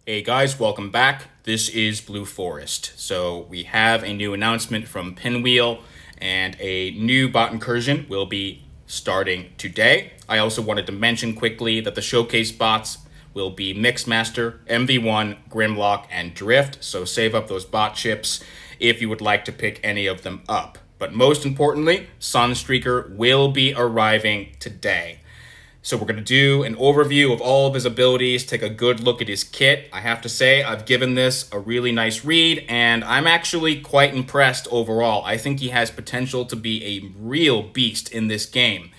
Hey guys, welcome back. This is Blue Forest. So we have a new announcement from Pinwheel and a new bot incursion will be starting today. I also wanted to mention quickly that the showcase bots will be Mixmaster, MV1, Grimlock, and Drift. So save up those bot chips if you would like to pick any of them up. But most importantly, Sunstreaker will be arriving today. So we're going to do an overview of all of his abilities, take a good look at his kit. I have to say, I've given this a really nice read, and I'm actually quite impressed overall. I think he has potential to be a real beast in this game.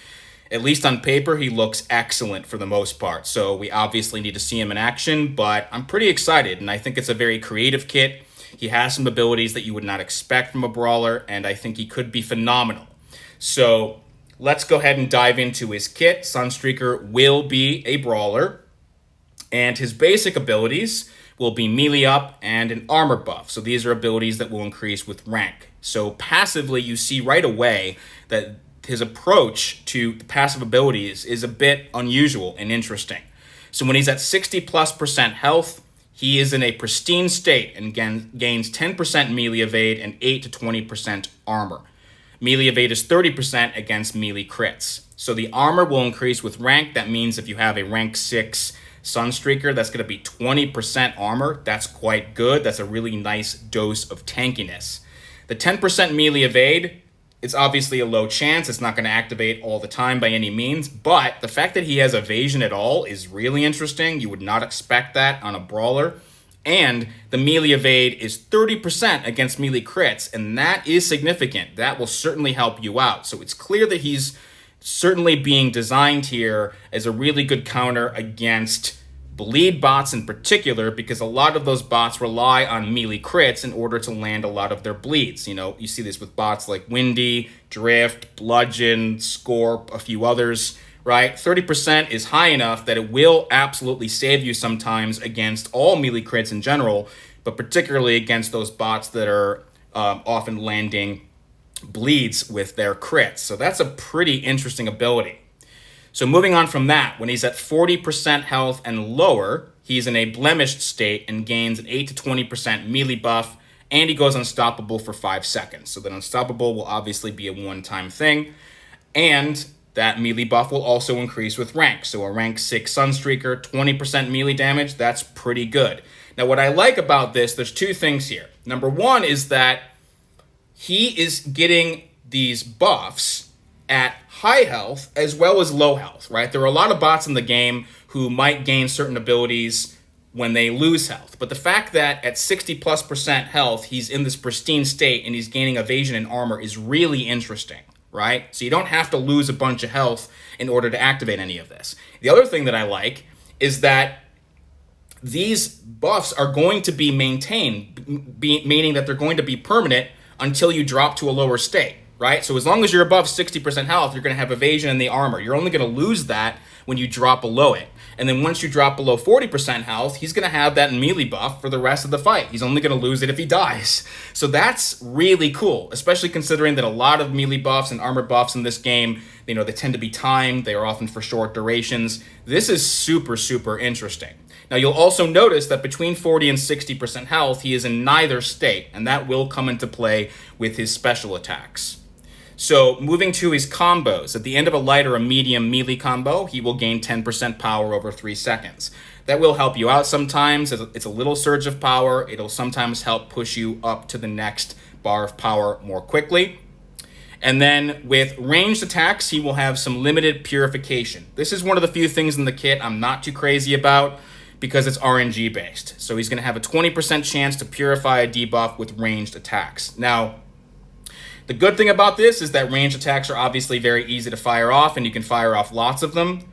At least on paper, he looks excellent for the most part. So we obviously need to see him in action, but I'm pretty excited, and I think it's a very creative kit. He has some abilities that you would not expect from a brawler, and I think he could be phenomenal. So let's go ahead and dive into his kit. Sunstreaker will be a brawler, and his basic abilities will be melee up and an armor buff. So these are abilities that will increase with rank. So passively, you see right away that his approach to the passive abilities is a bit unusual and interesting. So when he's at 60+% health, he is in a pristine state and gains 10% melee evade and 8 to 20% armor. Melee evade is 30% against melee crits. So the armor will increase with rank. That means if you have a rank 6 Sunstreaker, that's going to be 20% armor. That's quite good. That's a really nice dose of tankiness. The 10% melee evade, it's obviously a low chance. It's not going to activate all the time by any means. But the fact that he has evasion at all is really interesting. You would not expect that on a brawler. And the melee evade is 30% against melee crits, and that is significant. That will certainly help you out. So it's clear that he's certainly being designed here as a really good counter against bleed bots in particular, because a lot of those bots rely on melee crits in order to land a lot of their bleeds. You know, you see this with bots like Windy, Drift, Bludgeon, Scorp, a few others. Right? 30% is high enough that it will absolutely save you sometimes against all melee crits in general, but particularly against those bots that are often landing bleeds with their crits. So that's a pretty interesting ability. So moving on from that, when he's at 40% health and lower, he's in a blemished state and gains an 8 to 20% melee buff, and he goes unstoppable for 5 seconds. So that unstoppable will obviously be a one-time thing, and that melee buff will also increase with rank. So a rank 6 Sunstreaker, 20% melee damage, that's pretty good. Now what I like about this, there's two things here. Number one is that he is getting these buffs at high health as well as low health, right? There are a lot of bots in the game who might gain certain abilities when they lose health. But the fact that at 60+% health, he's in this pristine state and he's gaining evasion and armor is really interesting. Right? So you don't have to lose a bunch of health in order to activate any of this. The other thing that I like is that these buffs are going to be maintained, meaning that they're going to be permanent until you drop to a lower state, right? So as long as you're above 60% health, you're going to have evasion in the armor. You're only going to lose that when you drop below it. And then once you drop below 40% health, he's going to have that melee buff for the rest of the fight. He's only going to lose it if he dies. So that's really cool, especially considering that a lot of melee buffs and armor buffs in this game, they tend to be timed. They are often for short durations. This is super, super interesting. Now, you'll also notice that between 40 and 60% health, he is in neither state, and that will come into play with his special attacks. So moving to his combos, at the end of a light or a medium melee combo, he will gain 10% power over 3 seconds. That will help you out sometimes. It's a little surge of power. It'll sometimes help push you up to the next bar of power more quickly. And then with ranged attacks, he will have some limited purification. This is one of the few things in the kit I'm not too crazy about because it's RNG based. So he's going to have a 20% chance to purify a debuff with ranged attacks. Now, the good thing about this is that ranged attacks are obviously very easy to fire off, and you can fire off lots of them.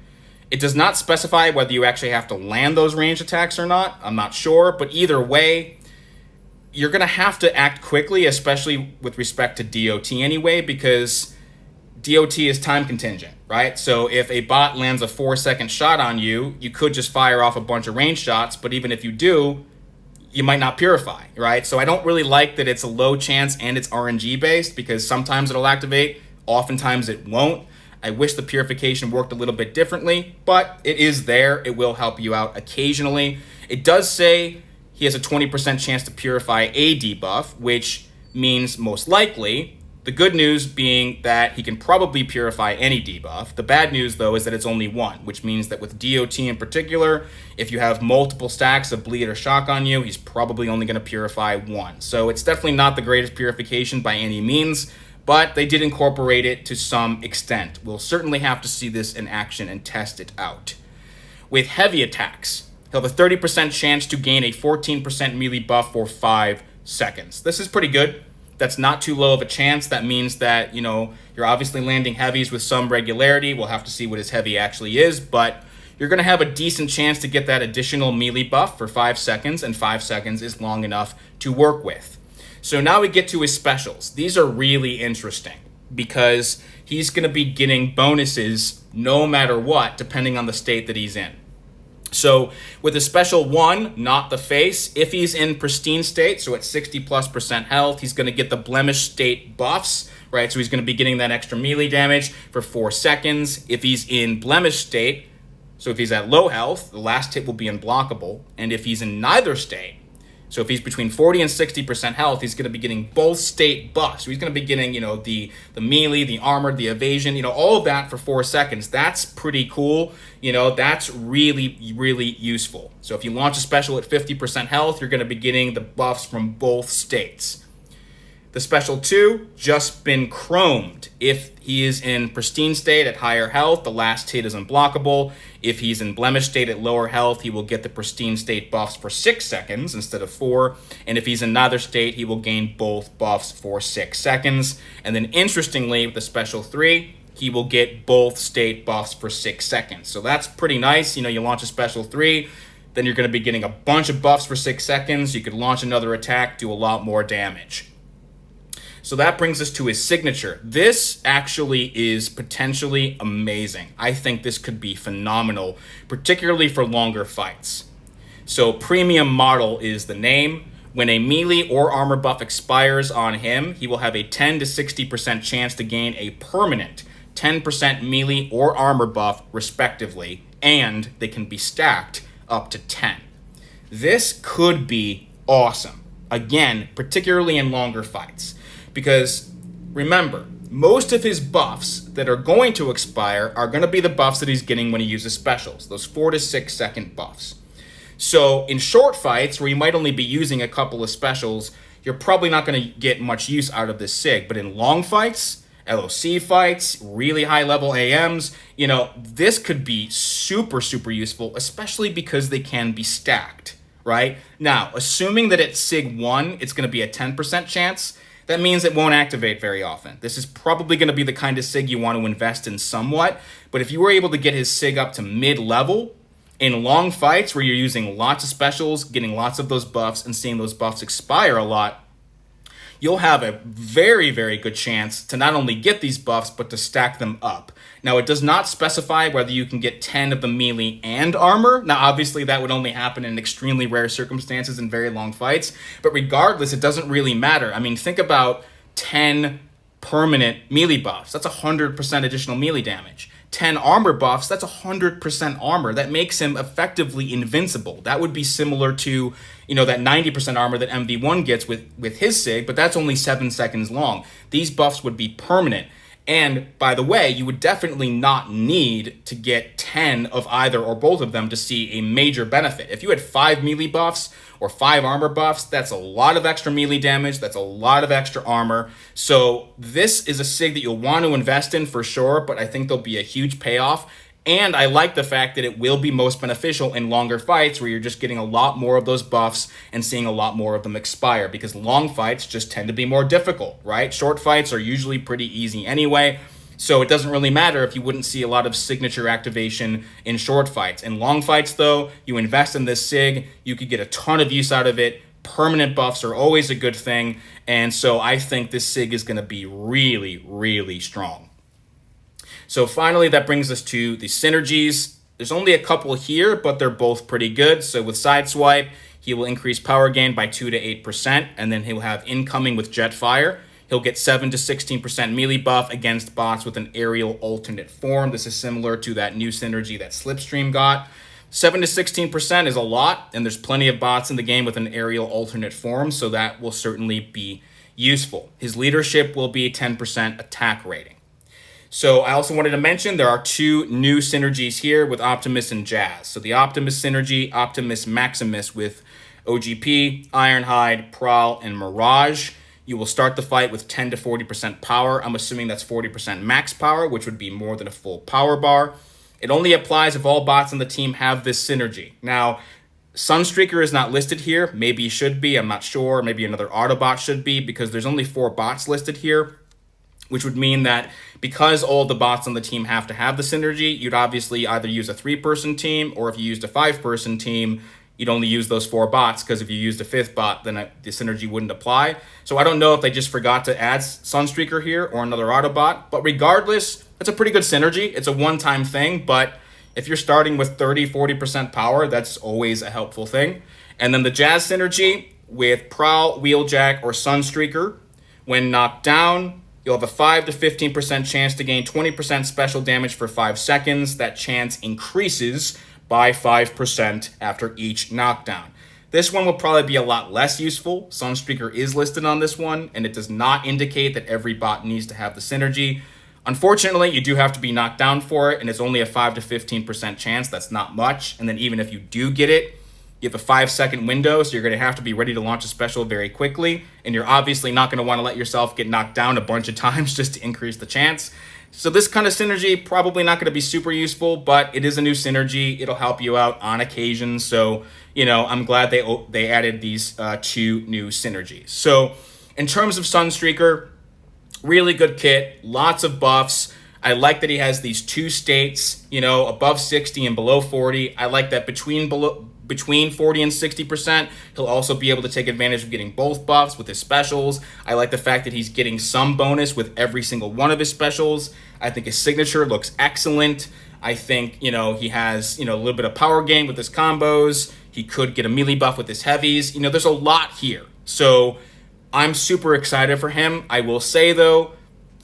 It does not specify whether you actually have to land those ranged attacks or not. I'm not sure, but either way, you're going to have to act quickly, especially with respect to DOT anyway, because DOT is time contingent, right? So if a bot lands a 4-second shot on you, you could just fire off a bunch of ranged shots, but even if you do, you might not purify, right? So I don't really like that it's a low chance and it's RNG based, because sometimes it'll activate, oftentimes it won't. I wish the purification worked a little bit differently, but it is there. It will help you out occasionally. It does say he has a 20% chance to purify a debuff, which means most likely. The good news being that he can probably purify any debuff. The bad news, though, is that it's only one, which means that with DOT in particular, if you have multiple stacks of bleed or shock on you, he's probably only going to purify one. So it's definitely not the greatest purification by any means, but they did incorporate it to some extent. We'll certainly have to see this in action and test it out. With heavy attacks, he'll have a 30% chance to gain a 14% melee buff for 5 seconds. This is pretty good. That's not too low of a chance. That means that, you're obviously landing heavies with some regularity. We'll have to see what his heavy actually is, but you're going to have a decent chance to get that additional melee buff for 5 seconds, and 5 seconds is long enough to work with. So now we get to his specials. These are really interesting because he's going to be getting bonuses no matter what, depending on the state that he's in. So with a special 1, not the face, if he's in pristine state, so at 60+% health, he's going to get the blemish state buffs, right? So he's going to be getting that extra melee damage for 4 seconds. If he's in blemish state, so if he's at low health, the last hit will be unblockable. And if he's in neither state, so if he's between 40 and 60% health, he's going to be getting both state buffs. So he's going to be getting, the melee, the armor, the evasion, all of that for 4 seconds. That's pretty cool. That's really, really useful. So if you launch a special at 50% health, you're going to be getting the buffs from both states. The special 2, just been chromed. If he is in pristine state at higher health, the last hit is unblockable. If he's in blemish state at lower health, he will get the pristine state buffs for 6 seconds instead of 4. And if he's in neither state, he will gain both buffs for 6 seconds. And then interestingly, with the special 3, he will get both state buffs for 6 seconds. So that's pretty nice. You launch a special 3, then you're going to be getting a bunch of buffs for 6 seconds. You could launch another attack, do a lot more damage. So that brings us to his signature. This actually is potentially amazing. I think this could be phenomenal, particularly for longer fights. So Premium Model is the name. When a melee or armor buff expires on him, he will have a 10 to 60% chance to gain a permanent 10% melee or armor buff, respectively, and they can be stacked up to 10. This could be awesome. Again, particularly in longer fights. Because remember, most of his buffs that are going to expire are going to be the buffs that he's getting when he uses specials, those 4 to 6 second buffs. So in short fights, where you might only be using a couple of specials, you're probably not going to get much use out of this SIG. But in long fights, LOC fights, really high level AMs, this could be super, super useful, especially because they can be stacked, right? Now, assuming that at SIG 1, it's going to be a 10% chance, that means it won't activate very often. This is probably going to be the kind of SIG you want to invest in somewhat, but if you were able to get his SIG up to mid-level, in long fights where you're using lots of specials, getting lots of those buffs, and seeing those buffs expire a lot, you'll have a very, very good chance to not only get these buffs, but to stack them up. Now, it does not specify whether you can get 10 of the melee and armor. Now, obviously, that would only happen in extremely rare circumstances in very long fights. But regardless, it doesn't really matter. I mean, think about 10 permanent melee buffs. That's 100% additional melee damage. 10 armor buffs, that's 100% armor. That makes him effectively invincible. That would be similar to, that 90% armor that MV1 gets with his SIG, but that's only 7 seconds long. These buffs would be permanent. And by the way, you would definitely not need to get 10 of either or both of them to see a major benefit. If you had 5 melee buffs or 5 armor buffs, that's a lot of extra melee damage. That's a lot of extra armor. So this is a SIG that you'll want to invest in for sure, but I think there'll be a huge payoff. And I like the fact that it will be most beneficial in longer fights where you're just getting a lot more of those buffs and seeing a lot more of them expire, because long fights just tend to be more difficult, right? Short fights are usually pretty easy anyway, so it doesn't really matter if you wouldn't see a lot of signature activation in short fights. In long fights, though, you invest in this SIG, you could get a ton of use out of it. Permanent buffs are always a good thing, and so I think this SIG is going to be really, really strong. So finally, that brings us to the Synergies. There's only a couple here, but they're both pretty good. So with Sideswipe, he will increase power gain by 2 to 8%, and then he'll have Incoming with Jetfire. He'll get 7 to 16% melee buff against bots with an aerial alternate form. This is similar to that new synergy that Slipstream got. 7 to 16% is a lot, and there's plenty of bots in the game with an aerial alternate form, so that will certainly be useful. His leadership will be 10% attack rating. So I also wanted to mention there are 2 new synergies here with Optimus and Jazz. So the Optimus synergy, Optimus Maximus with OGP, Ironhide, Prowl, and Mirage. You will start the fight with 10 to 40% power. I'm assuming that's 40% max power, which would be more than a full power bar. It only applies if all bots on the team have this synergy. Now, Sunstreaker is not listed here. Maybe he should be. I'm not sure. Maybe another Autobot should be because there's only 4 bots listed here, which would mean that because all the bots on the team have to have the synergy, you'd obviously either use a 3-person team, or if you used a 5-person team, you'd only use those 4 bots, because if you used a 5th bot, then the synergy wouldn't apply. So I don't know if they just forgot to add Sunstreaker here or another Autobot, but regardless, it's a pretty good synergy. It's a one-time thing, but if you're starting with 30-40% power, that's always a helpful thing. And then the Jazz synergy with Prowl, Wheeljack, or Sunstreaker. When knocked down, you'll have a 5 to 15% chance to gain 20% special damage for 5 seconds. That chance increases by 5% after each knockdown. This one will probably be a lot less useful. Sunstreaker is listed on this one, and it does not indicate that every bot needs to have the synergy. Unfortunately, you do have to be knocked down for it, and it's only a 5 to 15% chance. That's not much. And then even if you do get it, you have a 5-second window, so you're going to have to be ready to launch a special very quickly, and you're obviously not going to want to let yourself get knocked down a bunch of times just to increase the chance. So this kind of synergy probably not going to be super useful, but it is a new synergy. It'll help you out on occasion. So, I'm glad they added these 2 new synergies. So in terms of Sunstreaker, really good kit, lots of buffs. I like that he has these 2 states, above 60 and below 40. I like that between 40 and 60%, he'll also be able to take advantage of getting both buffs with his specials. I like the fact that he's getting some bonus with every single one of his specials. I think his signature looks excellent. I think, he has, a little bit of power gain with his combos. He could get a melee buff with his heavies. There's a lot here. So I'm super excited for him. I will say, though,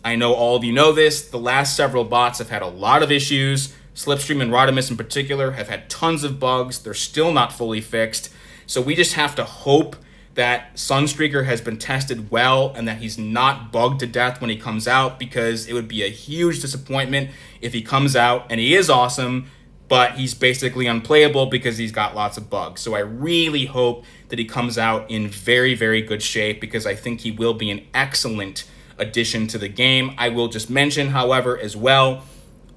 I know all of you know this, the last several bots have had a lot of issues. Slipstream and Rodimus in particular have had tons of bugs. They're still not fully fixed. So we just have to hope that Sunstreaker has been tested well and that he's not bugged to death when he comes out, because it would be a huge disappointment if he comes out and he is awesome, but he's basically unplayable because he's got lots of bugs. So I really hope that he comes out in very, very good shape, because I think he will be an excellent addition to the game. I will just mention, however, as well,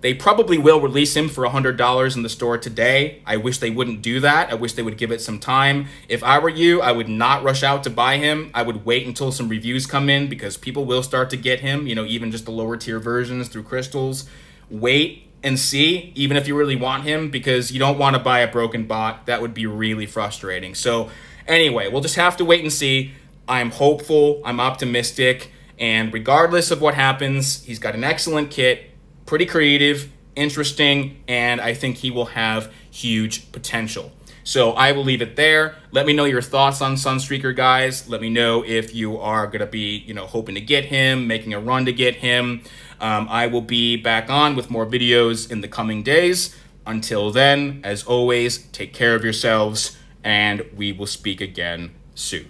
they probably will release him for $100 in the store today. I wish they wouldn't do that. I wish they would give it some time. If I were you, I would not rush out to buy him. I would wait until some reviews come in, because people will start to get him, even just the lower tier versions through crystals. Wait and see, even if you really want him, because you don't want to buy a broken bot. That would be really frustrating. So anyway, we'll just have to wait and see. I'm hopeful, I'm optimistic, and regardless of what happens, he's got an excellent kit. Pretty creative, interesting, and I think he will have huge potential. So I will leave it there. Let me know your thoughts on Sunstreaker, guys. Let me know if you are going to be, hoping to get him, making a run to get him. I will be back on with more videos in the coming days. Until then, as always, take care of yourselves, and we will speak again soon.